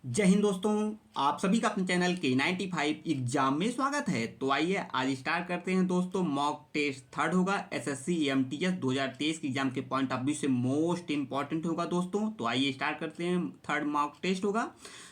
जय हिंद दोस्तों। आप सभी का अपने चैनल K95 एग्जाम में स्वागत है। तो आइए आज स्टार्ट करते हैं दोस्तों। मॉक टेस्ट थर्ड होगा एसएससी एमटीएस 2023 के एग्जाम के पॉइंट ऑफ व्यू से मोस्ट इंपॉर्टेंट होगा दोस्तों। तो आइए स्टार्ट करते हैं। थर्ड मॉक टेस्ट होगा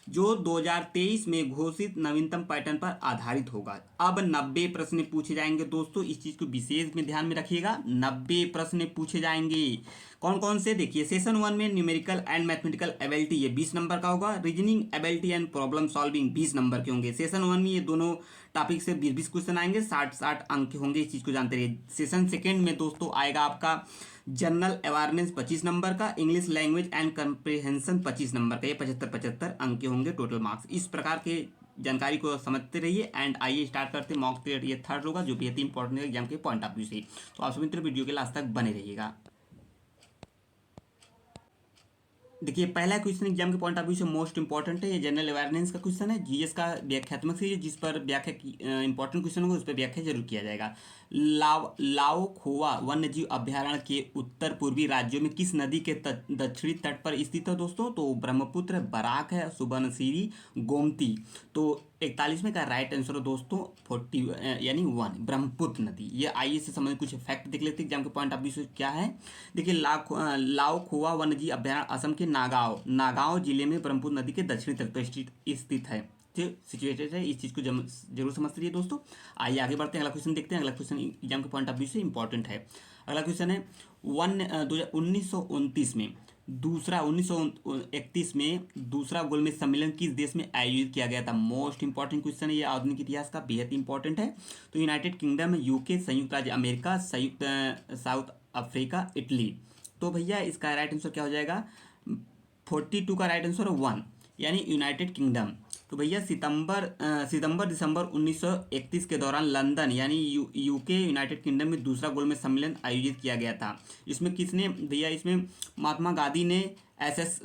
जो 2023 में घोषित नवीनतम पैटर्न पर आधारित होगा। अब 90 प्रश्न पूछे जाएंगे दोस्तों, इस चीज को विशेष में ध्यान में रखिएगा। 90 प्रश्न पूछे जाएंगे। कौन कौन से देखिए, सेशन 1 में न्यूमेरिकल एंड मैथमेटिकल एबिलिटी ये 20 नंबर का होगा। Reasoning ability and problem solving 20 number के होंगे। सेशन 1 में ये दोनों टॉपिक से 20-20 क्वेश्चन आएंगे, 60-60 अंक के होंगे। इस चीज को जानते रहिए। सेशन सेकेंड में दोस्तों आएगा आपका जनरल अवेयरनेस 25 नंबर का, English language and comprehension 25 number का। ये 75-75 अंक के होंगे टोटल मार्क्स। इस प्रकार के जानकारी को समझते रहिए। एंड आइए स्टार्ट करते हैं मॉक टेस्ट। ये थर्ड होगा जो बेहद इंपॉर्टेंट है एग्जाम के पॉइंट ऑफ व्यू से। तो आप सभी मित्र वीडियो के लास्ट तक बने रहिएगा। देखिए, पहला क्वेश्चन एग्जाम के पॉइंट ऑफ व्यू से मोस्ट इंपॉर्टेंट है। ये जनरल अवेयरनेस का क्वेश्चन है, जीएस का व्याख्यात्मक से जिस पर व्याख्या इंपॉर्टेंट क्वेश्चन होगा उस पर व्याख्या जरूर किया जाएगा। लाओखोवा वन्य जीव अभ्यारण्य के उत्तर पूर्वी राज्यों में किस नदी के दक्षिणी तट पर स्थित है दोस्तों? तो ब्रह्मपुत्र, बराक है, सुबर्णसिरी, गोमती। तो 41 का राइट आंसर है दोस्तों 40 यानी 1 ब्रह्मपुत्र नदी। ये आइए से संबंधित कुछ फैक्ट देख लेते हैं एग्जाम के पॉइंट ऑफ व्यू से क्या है। देखिए, लाओखोवा वन्यजीव अभ्यारण्य असम के नागांव जिले में ब्रह्मपुत्र नदी के दक्षिणी तट पर स्थित है। सिचुएटेड है। इस चीज को जरूर समझते रहिए दोस्तों। आइए आगे बढ़ते हैं, अगला क्वेश्चन देखते हैं। अगला क्वेश्चन एग्जाम के पॉइंट ऑफ व्यू से इंपॉर्टेंट है। अगला क्वेश्चन है 1929 में दूसरा 1931 में दूसरा गोलमेज सम्मेलन किस देश में आयोजित किया गया था? मोस्ट इंपॉर्टेंट क्वेश्चन है, ये आधुनिक इतिहास का बेहद इंपॉर्टेंट है। तो यूनाइटेड किंगडम, यूके, संयुक्त राज्य अमेरिका, संयुक्त साउथ अफ्रीका, इटली। तो भैया इसका राइट आंसर क्या हो जाएगा? 42 का राइट आंसर 1 यानी यूनाइटेड किंगडम। तो भैया सितंबर दिसंबर 1931 के दौरान लंदन यानी यूके यूनाइटेड किंगडम में दूसरा गोलमेज सम्मेलन आयोजित किया गया था। इसमें किसने भैया? इसमें महात्मा गांधी ने एस एस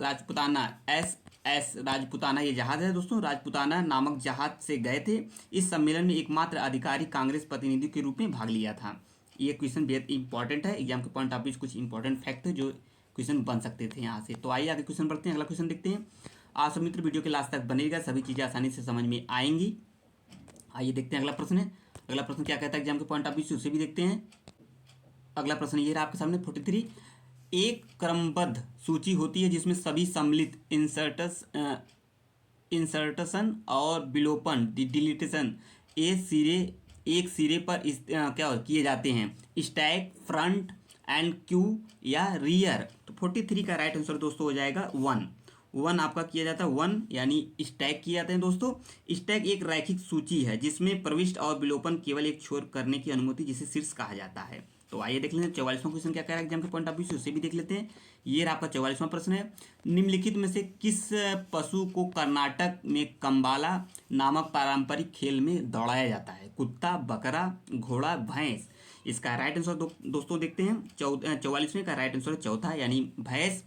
राजपुताना, ये जहाज है दोस्तों, राजपुताना नामक जहाज से गए थे। इस सम्मेलन में एकमात्र अधिकारी कांग्रेस प्रतिनिधि के रूप में भाग लिया था। ये क्वेश्चन बेहद इंपॉर्टेंट है एग्जाम के पॉइंट ऑफ व्यू। कुछ इंपॉर्टेंट फैक्ट है जो क्वेश्चन बन सकते थे यहाँ से। तो आइए आगे क्वेश्चन पढ़ते हैं। अगला क्वेश्चन देखते हैं। आप सब मित्र वीडियो के लास्ट तक बनेगा, सभी चीज़ें आसानी से समझ में आएंगी। आइए देखते हैं अगला प्रश्न है। अगला प्रश्न क्या कहता है एग्जाम के पॉइंट ऑफ व्यू से, उसे भी देखते हैं। अगला प्रश्न ये रहा आपके सामने 43। एक क्रमबद्ध सूची होती है जिसमें सभी सम्मिलित इंसर्टेशन और विलोपन डिलीटेशन एक सिरे पर क्या किए जाते हैं? स्टैक, फ्रंट एंड क्यू या रियर। तो 43 का राइट आंसर दोस्तों हो जाएगा 1 आपका किया जाता है 1 यानी स्टैक किए जाते हैं दोस्तों। स्टैक एक रैखिक सूची है जिसमें प्रविष्ट और विलोपन केवल एक छोर करने की अनुमति, जिसे शीर्ष कहा जाता है। तो आइए देख लेते हैं 44वां क्वेश्चन क्या कह रहा है एग्जाम के पॉइंट ऑफ व्यू से, उसे भी देख लेते हैं। ये रहा आपका 44वां प्रश्न है। निम्नलिखित में से किस पशु को कर्नाटक में कंबाला नामक पारंपरिक खेल में दौड़ाया जाता है? कुत्ता, बकरा, घोड़ा, भैंस। इसका राइट आंसर दोस्तों देखते हैं। 44वें का राइट आंसर है चौथा यानी भैंस।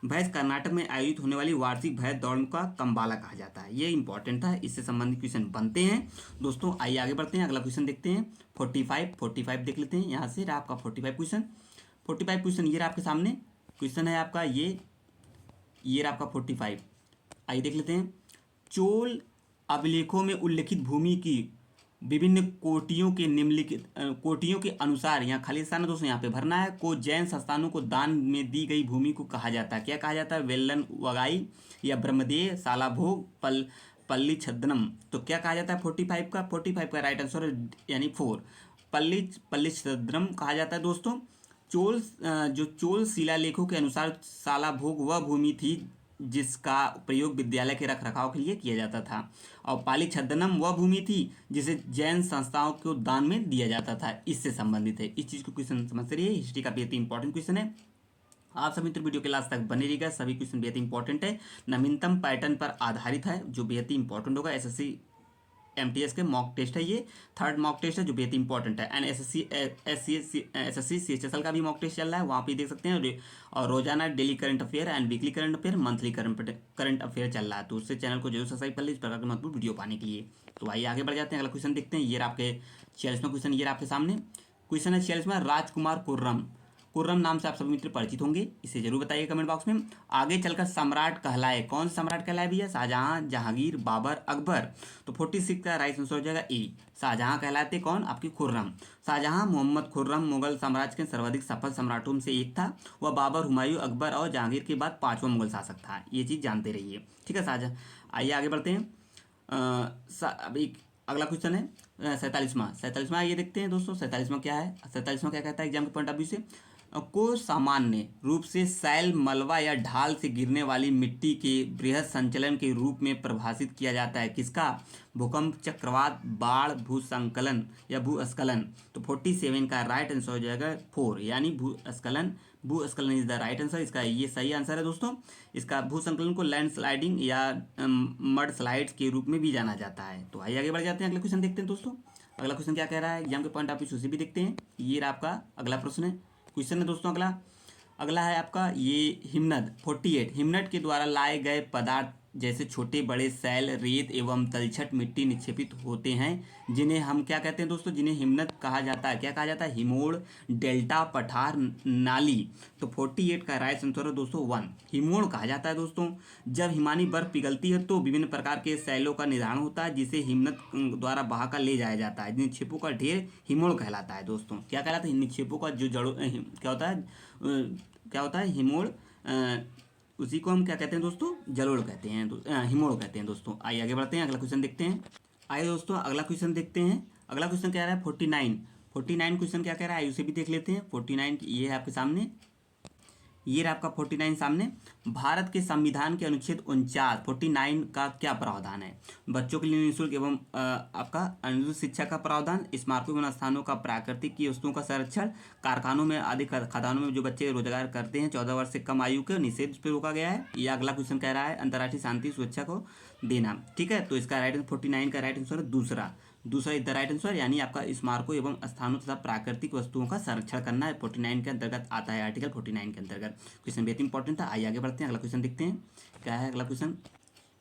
भैंस कर्नाटक में आयोजित होने वाली वार्षिक भैंस दौड़ का कंबाला कहा जाता है। ये इंपॉर्टेंट था, इससे संबंधित क्वेश्चन बनते हैं दोस्तों। आइए आगे बढ़ते हैं, अगला क्वेश्चन देखते हैं। 45 देख लेते हैं। यहाँ से रहा आपका 45 क्वेश्चन ये रहा आपके सामने। क्वेश्चन है आपका ये रहा आपका 45। आइए देख लेते हैं। चोल अभिलेखों में उल्लिखित भूमि की विभिन्न कोटियों के अनुसार, यहाँ खाली स्थान है दोस्तों, यहाँ पे भरना है, को जैन संस्थानों को दान में दी गई भूमि को कहा जाता है। क्या कहा जाता है? वेल्लन वगाई या ब्रह्मदेव, सालाभोग, पल्ली छद्मनम। तो क्या कहा जाता है? 45 का राइट आंसर यानी 4 पल्ली छद्मनम कहा जाता है दोस्तों। चोल शिलालेखों के अनुसार सालाभोग वह भूमि थी जिसका प्रयोग विद्यालय के रख रखाव के लिए किया जाता था, और पाली छद्मनम वह भूमि थी जिसे जैन संस्थाओं को दान में दिया जाता था। इससे संबंधित है, इस चीज़ को क्वेश्चन समझते रहिए। हिस्ट्री का बेहद इंपॉर्टेंट क्वेश्चन है। आप सभी मित्र वीडियो के लास्ट तक बने रहिएगा, सभी क्वेश्चन बेहद इंपॉर्टेंट है, नवीनतम पैटर्न पर आधारित है जो बेहद इंपॉर्टेंट होगा। एसएससी एमटीएस के मॉक टेस्ट है, ये थर्ड मॉक टेस्ट है जो बेहद इंपॉर्टेंट है। एंड एसएससी सीएचएसएल का भी मॉक टेस्ट चल रहा है, वहाँ पे देख सकते हैं। और रोजाना daily current affair and weekly current affair, monthly current affair चल रहा है। तो उससे चैनल को जरूर सब्सक्राइब कर लीजिए इस प्रकार के महत्वपूर्ण वीडियो पाने के लिए। तो आइए आगे बढ़ जाते हैं, अगला क्वेश्चन देखते हैं। ये आपके 46वां क्वेश्चन ये आपके सामने। क्वेश्चन है 46वां। राजकुमार खुर्रम नाम से आप सभी मित्र परिचित होंगे, इसे जरूर बताइए कमेंट बॉक्स में। आगे चलकर सम्राट कहलाए, कौन सम्राट कहलाए भैया? शाहजहां, जहांगीर, बाबर, अकबर। तो 46 का राइट आंसर हो जाएगा ए, शाहजहां कहलाते कौन? आपकी खुर्रम। शाहजहां मोहम्मद खुर्रम मुगल साम्राज्य के सर्वाधिक सफल सम्राटों में से एक था। वह बाबर, हुमायूं, अकबर और जहांगीर के बाद 5वां मुगल शासक था। ये चीज़ जानते रहिए, ठीक है शाहजहां। आइए आगे बढ़ते हैं। अभी अगला क्वेश्चन है 47वां ये देखते हैं दोस्तों। 47वां क्या है? 47वां क्या कहता है एग्जाम के पॉइंट ऑफ व्यू से? को सामान्य रूप से सैल, मलबा या ढाल से गिरने वाली मिट्टी के बृहद संचलन के रूप में परिभाषित किया जाता है। किसका? भूकंप, चक्रवात, बाढ़, भूसंकलन या भूस्खलन। तो 47 का राइट आंसर हो जाएगा 4, यानी भूस्खलन। भूस्खलन इज द राइट आंसर, इसका ये सही आंसर है दोस्तों। इसका भूसंकलन को लैंड स्लाइडिंग या मड स्लाइड्स के रूप में भी जाना जाता है। तो आइए आगे बढ़ जाते हैं, अगला क्वेश्चन देखते हैं दोस्तों। अगला क्वेश्चन क्या कह रहा है एग्जाम के पॉइंट ऑफ व्यू से भी देखते हैं। ये रहा आपका अगला प्रश्न है, क्वेश्चन है दोस्तों। अगला है आपका ये हिमनद 48। हिमनद के द्वारा लाए गए पदार्थ जैसे छोटे बड़े सैल, रेत एवं तलछट मिट्टी निक्षेपित होते हैं, जिन्हें हम क्या कहते हैं दोस्तों? जिन्हें हिमनद कहा जाता है। क्या कहा जाता है? हिमोड़, डेल्टा, पठार, नाली। तो 48 का राइट आंसर है दोस्तों 1, हिमोड़ कहा जाता है दोस्तों। जब हिमानी बर्फ पिघलती है तो विभिन्न प्रकार के सैलों का निर्धारण होता है, जिसे हिमनद द्वारा बहाकर ले जाया जाता है। निक्षेपों का ढेर हिमोड़ कहलाता है दोस्तों। क्या कहलाता है? निक्षेपों का जो जड़ों क्या होता है हिमोड़, उसी को हम क्या कहते हैं दोस्तों? जलोढ़ कहते हैं, हिमोड़ कहते हैं दोस्तों। आइए आगे बढ़ते हैं, अगला क्वेश्चन देखते हैं। आइए दोस्तों अगला क्वेश्चन देखते हैं। अगला क्वेश्चन क्या रहा है 49 क्वेश्चन क्या कह रहा है उसे भी देख लेते हैं। 49 ये है आपके सामने, ये रहा आपका 49 सामने। भारत के संविधान के अनुच्छेद 49 का क्या प्रावधान है? बच्चों के लिए निःशुल्क एवं आपका अनुचित शिक्षा का प्रावधान, स्मारकों एवं स्थानों का प्राकृतिक की वस्तुओं का संरक्षण, कारखानों में आदि खदानों में जो बच्चे रोजगार करते हैं 14 वर्ष से कम आयु के निषेध पर रोका गया है। यह अगला क्वेश्चन कह रहा है अंतर्राष्ट्रीय शांति सुरक्षा को देना, ठीक है। तो इसका राइट 49 का राइट आंसर है दूसरा इज द राइट आंसर, यानी आपका स्मारकों एवं स्थानों तथा प्राकृतिक वस्तुओं का संरक्षण करना है 49 के अंतर्गत आता है, आर्टिकल 49 के अंतर्गत। क्वेश्चन बेहद इंपॉर्टेंट था। आइए आगे बढ़ते हैं, अगला क्वेश्चन देखते हैं क्या है अगला क्वेश्चन।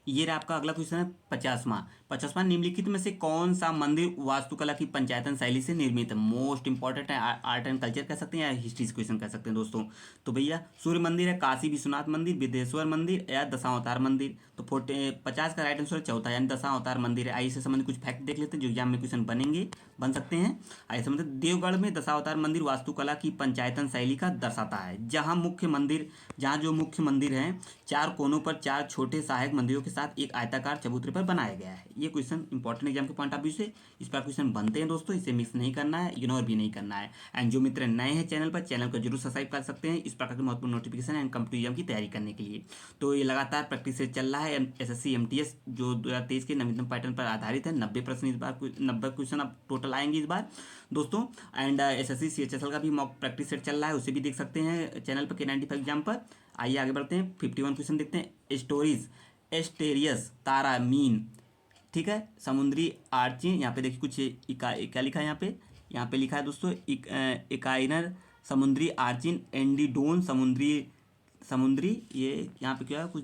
ये रहा आपका अगला क्वेश्चन है 50वां निम्नलिखित में से कौन सा मंदिर वास्तुकला की पंचायतन शैली से निर्मित है? मोस्ट इंपॉर्टेंट है, आर्ट एंड कल्चर कह सकते हैं या हिस्ट्री क्वेश्चन कह सकते हैं दोस्तों। तो भैया सूर्य मंदिर है, काशी विश्वनाथ मंदिर, विदेश्वर मंदिर या दशावतार मंदिर। तो 50 का राइट आंसर चौथा, यानी दशावतार मंदिर है। आइए इससे संबंधित कुछ फैक्ट देख लेते हैं जो एग्जाम में क्वेश्चन बन सकते हैं। आइए समझते, देवगढ़ में दशावतार मंदिर वास्तुकला की पंचायतन शैली का दर्शाता है, जहाँ जो मुख्य मंदिर है 4 कोनों पर 4 छोटे सहायक मंदिरों के साथ एक आयताकार चबूतरे पर बनाया गया है। ये क्वेश्चन इंपॉर्टेंट एग्जाम के पॉइंट ऑफ व्यू से इस पर क्वेश्चन बनते हैं दोस्तों, इसे मिस नहीं करना है, इग्नोर भी नहीं करना है। एंड जो मित्र नए हैं चैनल को जरूर सब्सक्राइब कर सकते हैं इस प्रकार के महत्वपूर्ण नोटिफिकेशन एंड कॉम्पिटिटिव एग्जाम की तैयारी करने के लिए। तो ये लगातार प्रैक्टिस से चल रहा है। SSC MTS जो 2023 के नवीनतम पैटर्न पर आधारित है। 90 प्रश्न इस बार, 90 क्वेश्चन अब टोटल आएंगे इस बार दोस्तों। एंड SSC CHSL का भी मॉक प्रैक्टिस सेट चल रहा है, उसे भी देख सकते हैं चैनल पर K95 एग्जाम पर। आइए आगे बढ़ते हैं, 51 क्वेश्चन देखते हैं। स्टोरीज एस्टेरियस तारा मीन, ठीक है, समुद्री आर्चिन। यहाँ पे देखिए कुछ क्या लिखा है यहाँ पे लिखा है दोस्तों इकाइनर समुद्री आर्चिन, एंडीडोन समुद्री ये यहाँ पे क्या है कुछ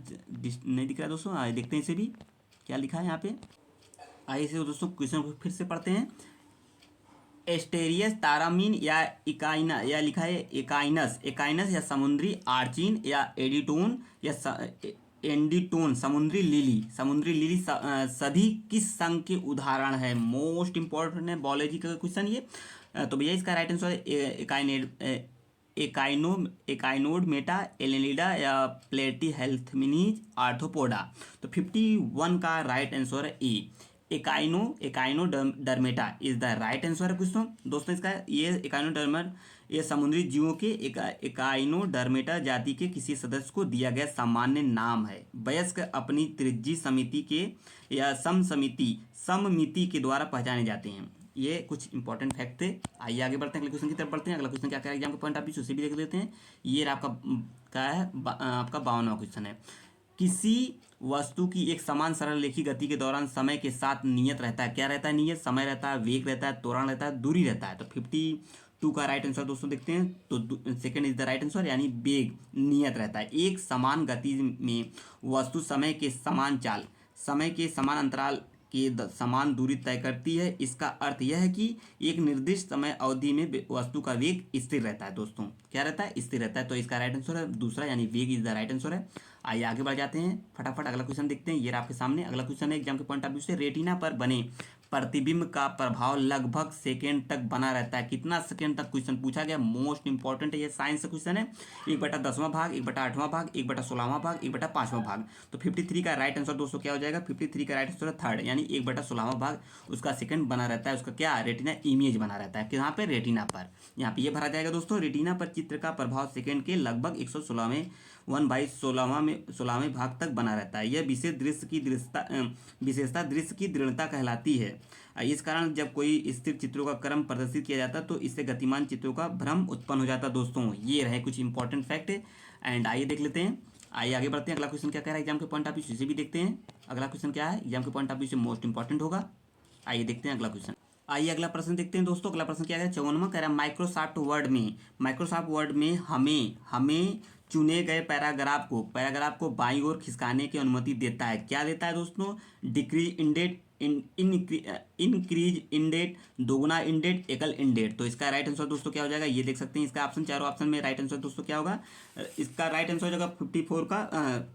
नहीं दिख रहा है दोस्तों। आइए देखते हैं इसे भी क्या लिखा है यहाँ पे। आइए इसे दोस्तों क्वेश्चन को फिर से पढ़ते हैं। एस्टेरियस तारामीन या इकाइना या लिखा है एकाइनस या समुद्री आर्चिन या एडिटोन या एंडीटोन समुद्री लिली सभी किस संघ के उदाहरण है? मोस्ट इंपॉर्टेंट है बायोलॉजी का क्वेश्चन ये। तो भैया इसका राइट आंसर है एकाइनोड मेटा एलेनिडा या प्लेटी हेल्थमिनीज आर्थोपोडा। तो 51 का राइट आंसर है a, echinodermata is the right answer है दोस्तों इसका। ये एकाइनोडर्मर ये समुद्री जीवों के एकाइनोडर्मेटा जाति के किसी सदस्य को दिया गया सामान्य नाम है। वयस्क अपनी त्रिज्यी समिति के या सममिति के द्वारा पहचाने जाते हैं। ये कुछ इंपॉर्टेंट फैक्ट थे। आइए आगे बढ़ते हैं, अगले क्वेश्चन की तरफ बढ़ते हैं। अगला क्वेश्चन क्या है एग्जाम के पॉइंट ऑफ व्यू से भी देख लेते हैं। ये आपका क्या है आपका 52वां क्वेश्चन है। किसी वस्तु की एक समान सरल रेखीय गति के दौरान समय के साथ नियत रहता है। क्या रहता है? नियत समय रहता है, वेग रहता है, त्वरण रहता है, दूरी रहता है। तो 52 का राइट आंसर दोस्तों देखते हैं। तो second is the right answer, यानी वेग नियत रहता है। एक समान गति में वस्तु समय के समान अंतराल के समान दूरी तय करती है। इसका अर्थ यह है कि एक निर्दिष्ट समय अवधि में वस्तु का वेग स्थिर रहता है दोस्तों। क्या रहता है? स्थिर रहता है। तो इसका राइट आंसर है दूसरा, यानी वेग इज द राइट आंसर है। आइए आगे बढ़ जाते हैं, फटाफट अगला क्वेश्चन देखते हैं। ये आपके सामने अगला क्वेश्चन है एग्जाम के पॉइंट ऑफ व्यू से। रेटिना पर बने प्रतिबिंब का प्रभाव लगभग सेकेंड तक बना रहता है। कितना सेकेंड तक? क्वेश्चन पूछा गया, मोस्ट इंपॉर्टेंट है, ये साइंस का क्वेश्चन है। 1/10वां भाग, 1/8वां भाग, 1/16वां भाग, 1/5वां भाग। तो 53 का राइट आंसर दोस्तों क्या हो जाएगा? 53 का राइट आंसर है थर्ड, यानी 1/16वां भाग उसका सेकंड बना रहता है। उसका क्या? रेटिना इमेज बना रहता है। यहाँ पे रेटिना पर, यहाँ पे ये भरा जाएगा दोस्तों। रेटिना पर चित्र का प्रभाव सेकंड के लगभग 116वें 1/16वें भाग तक बना रहता है। यह विशेषता दृश्य की दृढ़ता कहलाती है। इस कारण जब कोई स्थिर चित्रों का क्रम प्रदर्शित किया जाता है तो इससे गतिमान चित्रों का भ्रम उत्पन्न हो जाता है दोस्तों। ये रहे कुछ इंपॉर्टेंट फैक्ट। एंड आइए देख लेते हैं, आइए आगे बढ़ते हैं। अगला क्वेश्चन क्या कह रहा है एग्जाम के पॉइंट ऑफ व्यू से भी देखते हैं। अगला क्वेश्चन क्या है एग्जाम के पॉइंट ऑफ व्यू से मोस्ट इंपॉर्टेंट होगा। आइए देखते हैं अगला क्वेश्चन। आइए अगला प्रश्न देखते हैं दोस्तों। अगला प्रश्न क्या है? 54वां कह रहा है माइक्रोसॉफ्ट वर्ड में हमें चुने गए पैराग्राफ को बाईं ओर खिसकाने की अनुमति देता है। क्या देता है दोस्तों? डिक्रीज इंडेट, इंक्रीज इंडेट, दोगुना इंडेट, एकल इंडेट। तो इसका राइट आंसर दोस्तों क्या हो जाएगा? ये देख सकते हैं इसका ऑप्शन, चारों ऑप्शन में राइट आंसर दोस्तों क्या होगा? इसका राइट आंसर हो जाएगा 54 का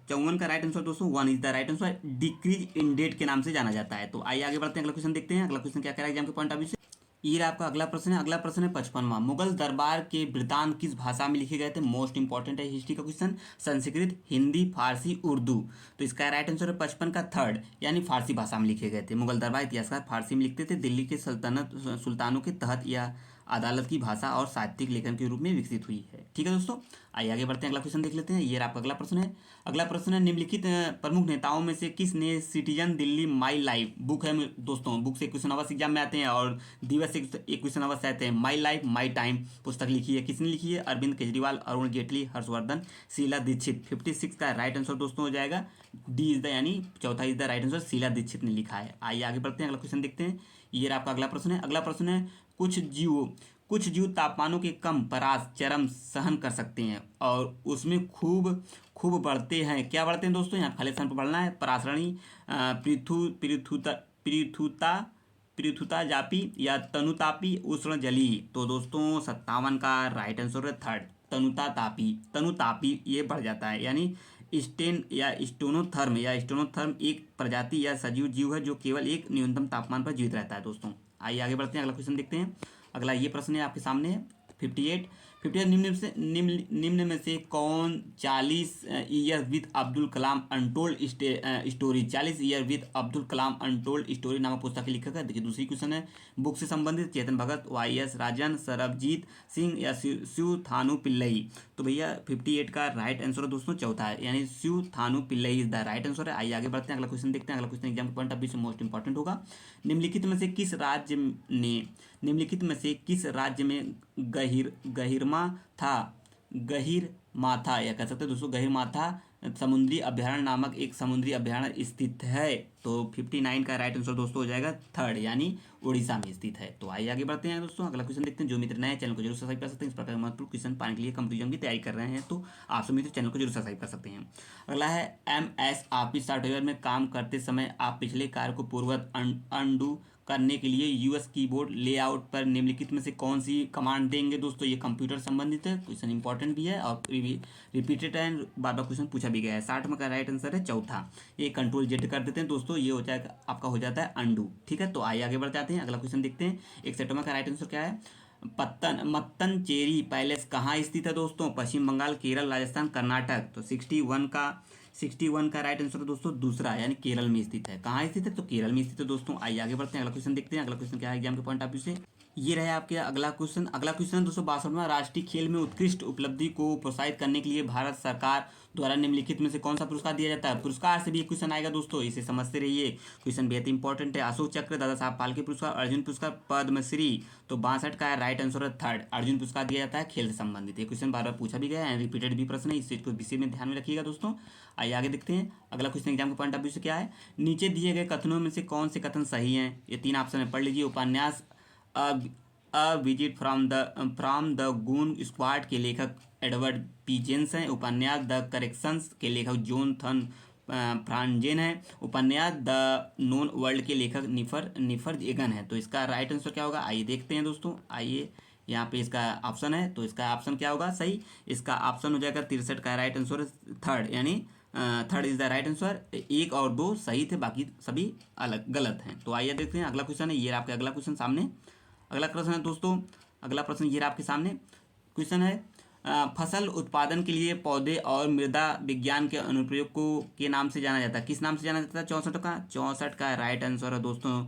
54 का राइट आंसर दोस्तों 1 इज द राइट आंसर। डिक्रीज इंडेट के नाम से जाना जाता है। तो आइए आगे बढ़ते हैं, अगला क्वेश्चन देखते हैं। अगला क्वेश्चन क्या कह रहा है एग्जाम के पॉइंट ऑफ व्यू से? ये आपका अगला प्रश्न है। अगला प्रश्न है 55वां। मुगल दरबार के वृतांत किस भाषा में लिखे गए थे? मोस्ट इंपॉर्टेंट है हिस्ट्री का क्वेश्चन। संस्कृत, हिंदी, फारसी, उर्दू। तो इसका राइट आंसर है 55 का थर्ड, यानी फारसी भाषा में लिखे गए थे। मुगल दरबार इतिहासकार फारसी में लिखते थे। दिल्ली के सुल्तानों के तहत यह अदालत की भाषा और साहित्यिक लेखन के रूप में विकसित हुई है। ठीक है दोस्तों, आइए आगे बढ़ते हैं, अगला क्वेश्चन देख लेते हैं। ये आपका अगला प्रश्न है। अगला प्रश्न है निम्नलिखित प्रमुख नेताओं में से किसने citizen Delhi my life book है दोस्तों, बुक से क्वेश्चन अवश्य एग्जाम में आते हैं और दिवस से एक क्वेश्चन अवश्य आते हैं। माई लाइफ माई टाइम पुस्तक लिखी है, किसने लिखी है? अरविंद केजरीवाल, अरुण जेटली, हर्षवर्धन, शीला दीक्षित। 56 का राइट आंसर दोस्तों हो जाएगा डी इज द, यानी चौथा is the right answer, Sheila Dikshit ने लिखा है। आइए आगे बढ़ते हैं, अगला क्वेश्चन देखते हैं। ये आपका अगला प्रश्न है। अगला प्रश्न है कुछ जीव तापमानों के कम परास चरम सहन कर सकते हैं और उसमें खूब बढ़ते हैं। क्या बढ़ते हैं दोस्तों? यहाँ खाली स्थान पर बढ़ना है। परासरणी, पृथुता जापी या तनुतापी उष्ण जली। तो दोस्तों 57 का राइट आंसर है थर्ड, तनुतापी ये बढ़ जाता है, यानी स्टेनोथर्म एक प्रजाति या सजीव जीव है जो केवल एक न्यूनतम तापमान पर जीवित रहता है दोस्तों। आइए आगे बढ़ते हैं, अगला क्वेश्चन देखते हैं। अगला ये प्रश्न है आपके सामने 58 निम्न में से कौन 40 year with Abdul Kalam untold story 40 year with Abdul Kalam untold story नामक पुस्तक के लेखक है? देखिए दूसरी क्वेश्चन है बुक से संबंधित। चेतन भगत, वाई.एस. राजन, सरबजीत सिंह या शिव थानु पिल्लई। तो भैया 58 का राइट आंसर है दोस्तों चौथा है, यानी Shiv Thanu Pillai is the right answer है। आइए आगे बढ़ते हैं, अगला क्वेश्चन देखते हैं। अगला क्वेश्चन एग्जाम के पॉइंट ऑफ व्यू से मोस्ट इंपॉर्टेंट होगा। निम्नलिखित में से किस राज्य में गहीर माथा या कह सकते हैं दोस्तों गहीर माथा समुद्री अभ्यारण्य नामक एक समुद्री अभ्यारण्य स्थित है? तो 59 का राइट आंसर दोस्तों हो जाएगा थर्ड, यानी उड़ीसा में स्थित है। तो आइए आगे बढ़ते हैं दोस्तों, अगला क्वेश्चन देखते हैं। जो मित्र नए चैनल को जरूर सब्सक्राइब कर सकते हैं। इस प्रकार महत्वपूर्ण क्वेश्चन पाने के लिए कंपटीशन की तैयारी कर रहे हैं तो आप सभी मित्र चैनल को जरूर सब्सक्राइब कर सकते हैं। अगला है MS ऑफिस सॉफ्टवेयर में काम करते समय आप पिछले कार्य को पूर्ववत अनडू करने के लिए यूएस कीबोर्ड लेआउट पर निम्नलिखित में से कौन सी कमांड देंगे दोस्तों? ये कंप्यूटर संबंधित है, क्वेश्चन इंपॉर्टेंट भी है और repeated and bar bar question पूछा भी गया है। 60 में का राइट आंसर है चौथा, ये कंट्रोल जेड कर देते हैं दोस्तों, ये हो जाएगा आपका हो जाता है अंडू। ठीक है, तो आइए आगे बढ़ जाते हैं, अगला क्वेश्चन देखते हैं। 61 में का राइट आंसर क्या है? मत्तनचेरी पैलेस कहाँ स्थित है दोस्तों? पश्चिम बंगाल, केरल, राजस्थान, कर्नाटक। तो 61 का राइट आंसर दोस्तों दूसरा, यानी केरल में स्थित है। कहाँ स्थित है? तो केरल में स्थित है दोस्तों। आइए आगे बढ़ते हैं, अगला क्वेश्चन देखते हैं। अगला क्वेश्चन क्या है एग्जाम के पॉइंट ऑफ व्यू से? ये रहे आपके अगला क्वेश्चन। अगला क्वेश्चन 262वां। राष्ट्रीय खेल में उत्कृष्ट उपलब्धि को प्रोत्साहित करने के लिए भारत सरकार द्वारा निम्नलिखित में से कौन सा पुरस्कार दिया जाता है? पुरस्कार से भी एक क्वेश्चन आएगा दोस्तों, इसे समझते रहिए, क्वेश्चन बेहद इंपॉर्टेंट है। अशोक चक्र, दादा साहब फाल्के पुरस्कार, अर्जुन पुरस्कार, पद्मश्री। तो 62 का राइट आंसर है थर्ड, अर्जुन पुरस्कार दिया जाता है खेल से संबंधित। ये क्वेश्चन बार बार पूछा भी गया है, रिपीटेड भी प्रश्न है, इस चीज को विषय में ध्यान में रखिएगा दोस्तों। आइए आगे देखते हैं, अगला क्वेश्चन एग्जाम के पॉइंट ऑफ व्यू से क्या है? नीचे दिए गए कथनों में से कौन से कथन सही हैं? ये 3 ऑप्शन है, पढ़ लीजिए। उपन्यास a visit from the goon squad के लेखक एडवर्ड पी जेन्स हैं। उपन्यास द करेक्शंस के लेखक जोनाथन फ्रांजेन है। उपन्यास द नोन वर्ल्ड के लेखक निफर जेगन है। तो इसका राइट आंसर क्या होगा, आइए देखते हैं दोस्तों। आइए यहाँ पे इसका ऑप्शन है, तो इसका ऑप्शन क्या होगा सही, इसका ऑप्शन हो जाएगा 63 का राइट आंसर थर्ड, यानी third is the right answer. एक और दो सही थे, बाकी सभी अलग गलत हैं। तो आइए देखते हैं अगला क्वेश्चन है, ये आपका अगला क्वेश्चन सामने। अगला प्रश्न है दोस्तों, अगला प्रश्न ये आपके सामने क्वेश्चन है, फसल उत्पादन के लिए पौधे और मृदा विज्ञान के अनुप्रयोग को के नाम से जाना जाता है, किस नाम से जाना जाता है? 64 का राइट आंसर है दोस्तों,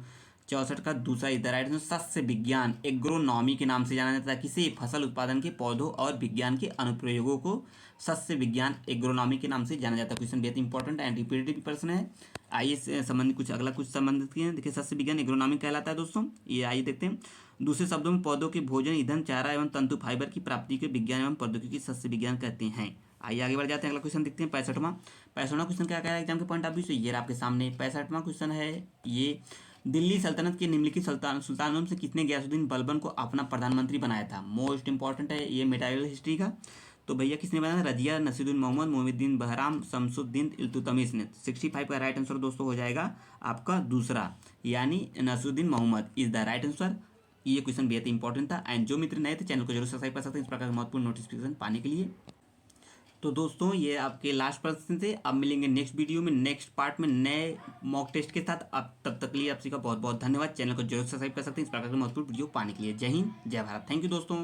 64 का दूसरा इधर राइट आंसर सस्य विज्ञान एग्रोनॉमी के नाम से जाना जाता है। किसी फसल उत्पादन के पौधों और विज्ञान के अनुप्रयोगों को सस्य विज्ञान एग्रोनॉमी के नाम से जाना जाता है। क्वेश्चन बहुत इंपॉर्टेंट एंड रिपीटेटिव प्रश्न है। आइए से संबंधित कुछ अगला कुछ संबंधित किए देखिए, सस्य विज्ञान एग्रोनॉमी कहलाता है दोस्तों। ये आइए देखते हैं। दूसरे शब्दों में पौधों के भोजन, ईंधन, चारा एवं तंतु फाइबर की प्राप्ति के विज्ञान एवं प्रौद्योगिकी सस्य विज्ञान कहते हैं। आइए आगे बढ़ जाते हैं, अगला क्वेश्चन देखते हैं 65वां क्वेश्चन क्या है एग्जाम के पॉइंट ऑफ व्यू से, ये आपके सामने 65वां क्वेश्चन है। ये दिल्ली सल्तनत के निम्नलिखित सुल्तानों में से किसने गयासुद्दीन बलबन को अपना प्रधानमंत्री बनाया था? मोस्ट इंपॉर्टेंट है ये मेटारियल हिस्ट्री का। तो भैया किसने बनाया? रजिया, नसीरुद्दीन मोहम्मद, मोइनुद्दीन बहराम, शमसुद्दीन इल्तुतमिश ने। 65 का राइट आंसर दोस्तों हो जाएगा आपका दूसरा, यानी Naseeruddin Mohammad is the right answer. ये क्वेश्चन बेहद इंपॉर्टेंट था। एंड जो मित्र नए थे चैनल को जरूर सब्सक्राइब कर सकते हैं इस प्रकार के महत्वपूर्ण नोटिफिकेशन पाने के लिए। तो दोस्तों ये आपके लास्ट प्रश्न थे। अब मिलेंगे नेक्स्ट वीडियो में, नेक्स्ट पार्ट में नए मॉक टेस्ट के साथ। अब तब तक के लिए आप सभी का बहुत बहुत धन्यवाद। चैनल को जरूर सब्सक्राइब कर सकते हैं इस प्रकार के महत्वपूर्ण वीडियो पाने के लिए। जय हिंद, जय भारत। थैंक यू दोस्तों।